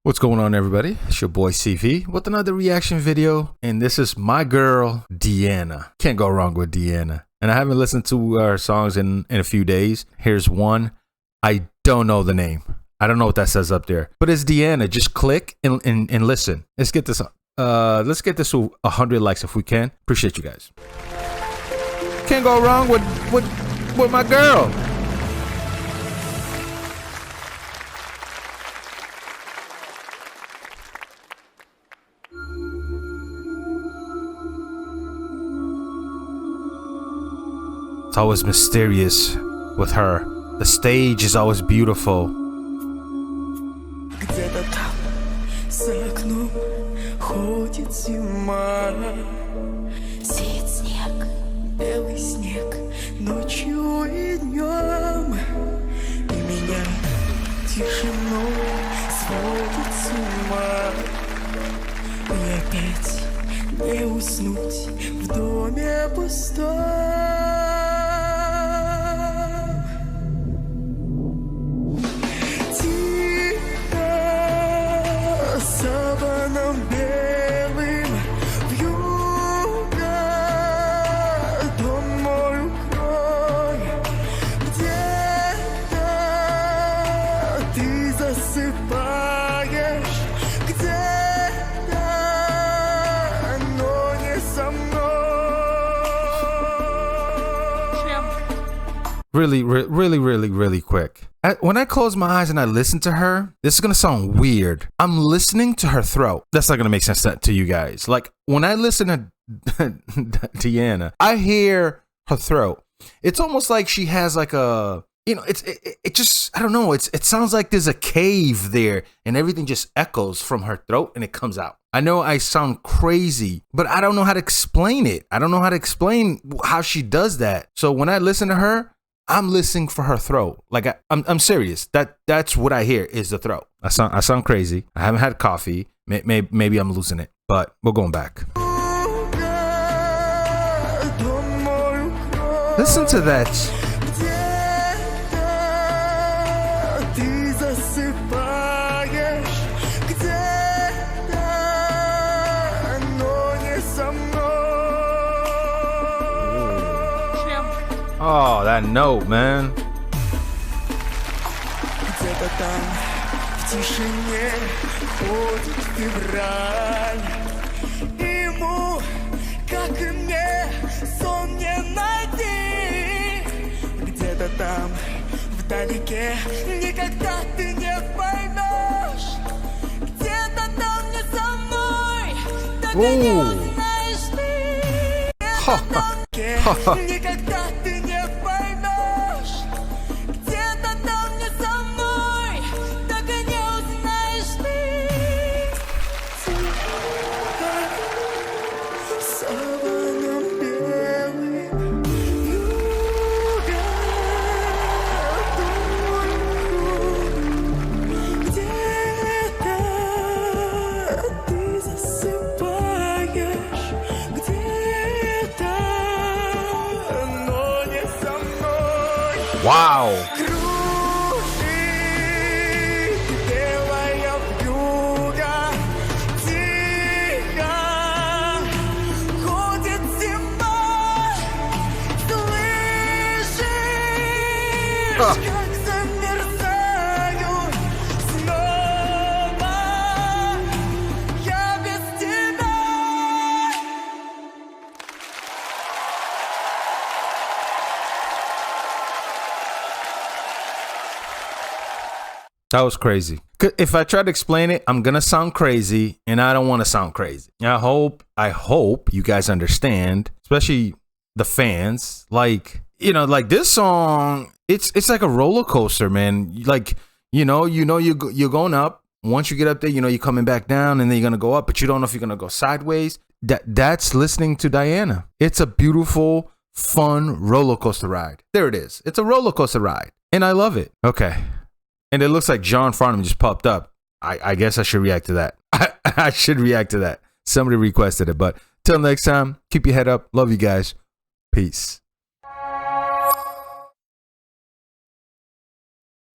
What's going on, everybody? It's your boy CV with another reaction video, and this is my girl Diana. Can't go wrong with Diana. And I haven't listened to her songs in a few days. Here's one. I don't know the name. I don't know what that says up there, but it's Diana. Just click and listen. Let's get this to 100 likes if we can. Appreciate you guys. Can't go wrong with my girl. It's always mysterious with her. The stage is always beautiful. Где-то там, за окном, ходит зима. Сеет снег, белый снег, ночью и днем. И меня тишиной сводит с ума. И опять не уснуть в доме пустом. Саваном белым вьюга, дом мой укрой. Где-то ты засыпаешь, где-то, но не со мной. Really quick. When I close my eyes and I listen to her, this is going to sound weird. I'm listening to her throat. That's not going to make sense to you guys. Like, when I listen to Diana, I hear her throat. It's almost like she has like a, you know, it just, I don't know. It sounds like there's a cave there and everything just echoes from her throat and it comes out. I know I sound crazy, but I don't know how to explain it. I don't know how to explain how she does that. So when I listen to her, I'm listening for her throat. Like I'm serious. That's what I hear is the throat. I sound crazy. I haven't had coffee. Maybe I'm losing it, but we're going back. Listen to that. Oh, that note, man. Где-то там в тишине ходит февраль. Ему, как и мне, сон не найти. Где-то там вдалеке никогда ты не поймешь. Где-то там не со мной, так и не узнаешь ты. Где-то там никогда ты не поймешь. Где-то там не со мной, так и не узнаешь ты. Саваном белым вьюга, где-то ты засыпаешь, где-то. Wow. That was crazy. If I try to explain it, I'm gonna sound crazy, and I don't want to sound crazy. I hope you guys understand, especially the fans. Like, you know, like this song, it's like a roller coaster, man. Like, you're going up. Once you get up there, you're coming back down, and then you're gonna go up, but you don't know if you're gonna go sideways. That's listening to Diana. It's a beautiful, fun roller coaster ride. There it is. It's a roller coaster ride, and I love it. Okay. And it looks like John Farnham just popped up. I guess I should react to that. I should react to that. Somebody requested it. But till next time, keep your head up. Love you guys. Peace.